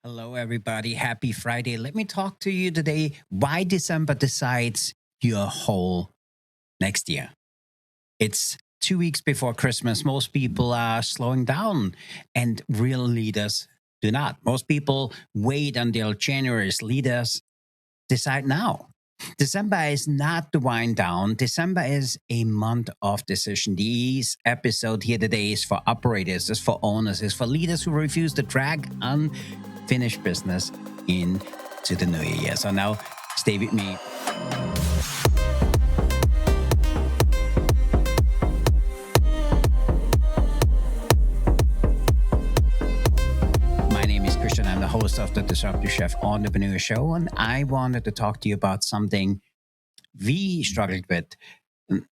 Hello, everybody. Happy Friday. Let me talk to you today why December decides your whole next year. It's 2 weeks before Christmas. Most people are slowing down, and real leaders do not. Most people wait until January's leaders decide now. December is not the wind down. December is a month of decision. This episode here today is for operators, is for owners, is for leaders who refuse to drag unfinished business into the new year. So now stay with me. My name is Christian. I'm the host of the Disruptive Chef Entrepreneur show, and I wanted to talk to you about something we struggled with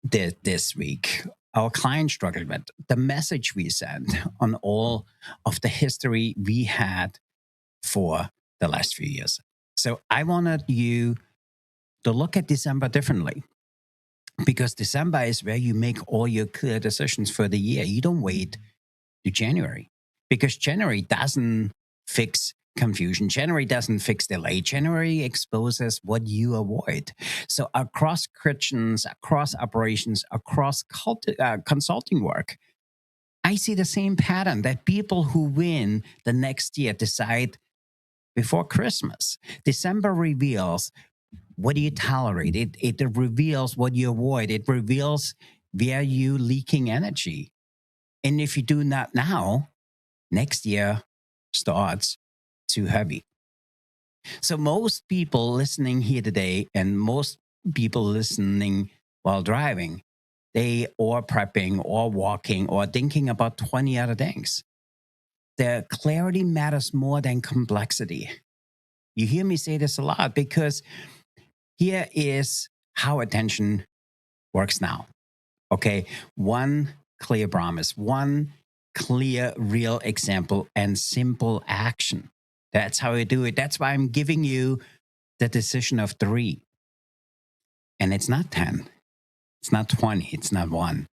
this week. Our client struggled with the message we sent on all of the history we had for the last few years. So I wanted you to look at December differently because December is where you make all your clear decisions for the year. You don't wait to January because January doesn't fix confusion. January doesn't fix delay. January exposes what you avoid. So across kitchens, across operations, across consulting work, I see the same pattern that people who win the next year decide before Christmas. December reveals what do you tolerate. It reveals what you avoid. It reveals where you leaking energy. And if you do not now, next year starts too heavy. So most people listening here today and most people listening while driving, they or prepping or walking or thinking about 20 other things. The clarity matters more than complexity. You hear me say this a lot because here is how attention works now. Okay. One clear promise, one clear, real example, and simple action. That's how I do it. That's why I'm giving you the decision of 3. And it's not 10, it's not 20, it's not 1.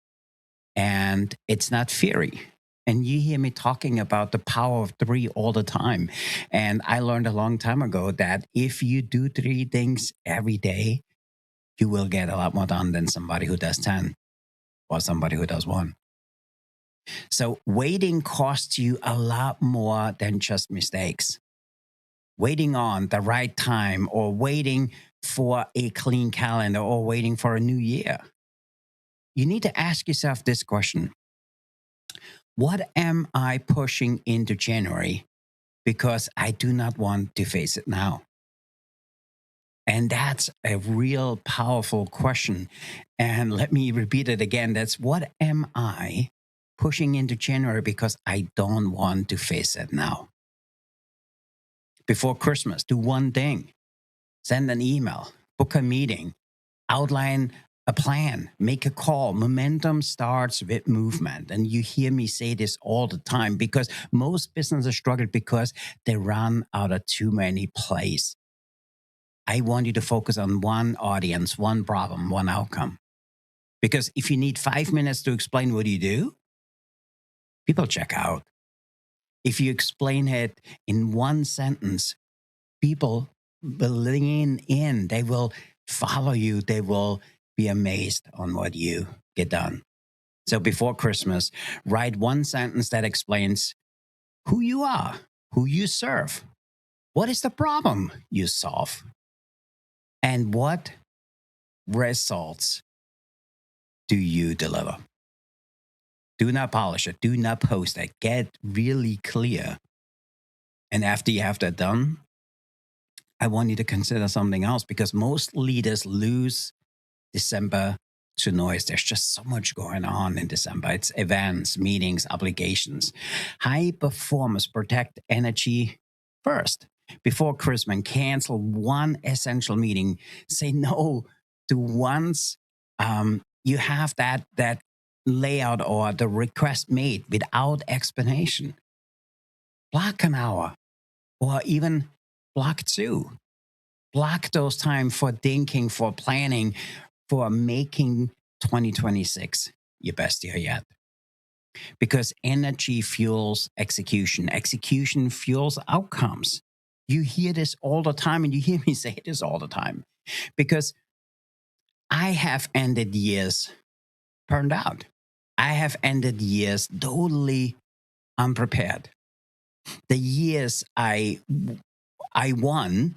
And it's not theory. And you hear me talking about the power of 3 all the time. And I learned a long time ago that if you do 3 things every day, you will get a lot more done than somebody who does 10 or somebody who does 1. So waiting costs you a lot more than just mistakes. Waiting on the right time or waiting for a clean calendar or waiting for a new year. You need to ask yourself this question. What am I pushing into January because I do not want to face it now? And that's a real powerful question. And let me repeat it again. That's what am I pushing into January because I don't want to face it now? Before Christmas, do one thing. Send an email, book a meeting, outline a plan, make a call. Momentum starts with movement. And you hear me say this all the time because most businesses struggle because they run out of too many plays. I want you to focus on one audience, one problem, one outcome. Because if you need 5 minutes to explain what you do, people check out. If you explain it in one sentence, people will lean in. They will follow you. They will be amazed on what you get done. So before Christmas, write one sentence that explains who you are, who you serve, what is the problem you solve, and what results do you deliver. Do not polish it. Do not post it. Get really clear. And after you have that done, I want you to consider something else because most leaders lose December to noise. There's just so much going on in December. It's events, meetings, obligations. High performers protect energy first. Before Christmas, cancel one essential meeting. Say no to once you have that layout or the request made without explanation. Block an hour or even block 2. Block those time for thinking, for planning, for making 2026 your best year yet. because energy fuels execution. Execution fuels outcomes. You hear this all the time, and you hear me say this all the time, because I have ended years burned out. I have ended years totally unprepared. The years I won,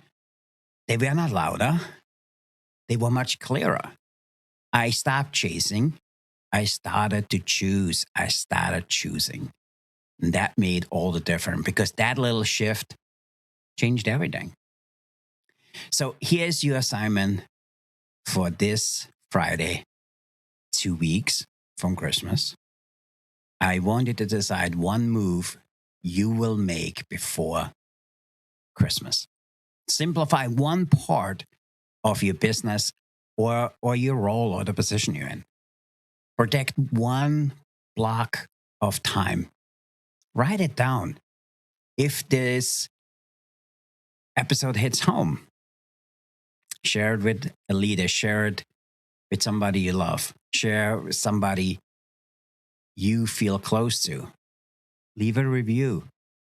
they were not louder. They were much clearer. I stopped chasing. I started to choose. I started choosing. And that made all the difference, because that little shift changed everything. So here's your assignment for this Friday, 2 weeks from Christmas. I want you to decide one move you will make before Christmas. Simplify one part of your business or your role or the position you're in. Protect one block of time. Write it down. If this episode hits home, share it with a leader, share it with somebody you love, share with somebody you feel close to. Leave a review.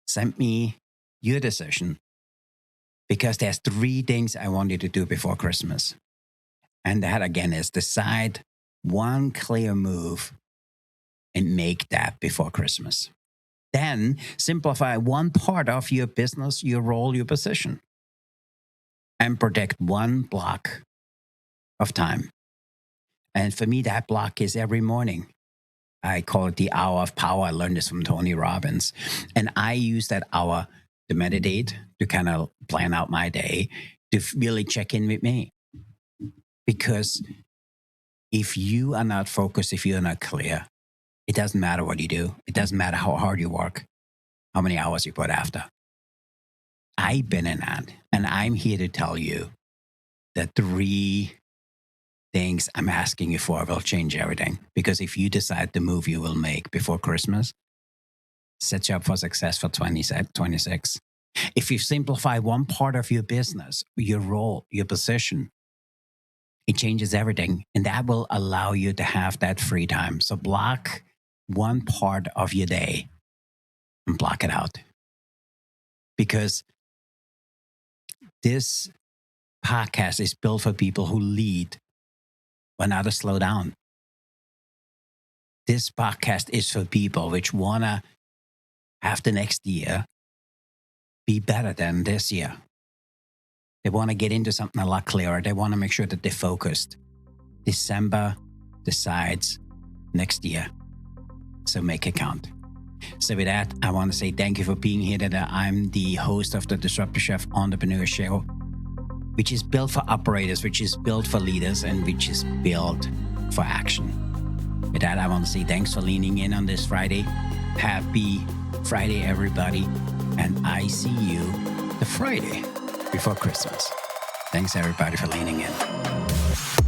Send me your decision, because there's 3 things I want you to do before Christmas. And that again is decide one clear move and make that before Christmas. Then simplify one part of your business, your role, your position, and protect one block of time. And for me, that block is every morning. I call it the hour of power. I learned this from Tony Robbins. And I use that hour to meditate, to kind of plan out my day, to really check in with me. Because if you are not focused, if you're not clear, it doesn't matter what you do. It doesn't matter how hard you work, how many hours you put after. I've been in that, and I'm here to tell you the 3 things I'm asking you for will change everything. Because if you decide the move you will make before Christmas, sets you up for success for 26. If you simplify one part of your business, your role, your position, it changes everything. And that will allow you to have that free time. So block one part of your day and block it out. Because this podcast is built for people who lead but not to slow down. This podcast is for people which want to have the next year be better than this year. They want to get into something a lot clearer. They want to make sure that they're focused. December decides next year. So make it count. So with that, I want to say thank you for being here today. I'm the host of the Disruptive Chef Entrepreneur show, which is built for operators, which is built for leaders, and which is built for action. With that, I want to say thanks for leaning in on this Friday. Happy Friday, everybody. And I see you the Friday before Christmas. Thanks, everybody, for leaning in.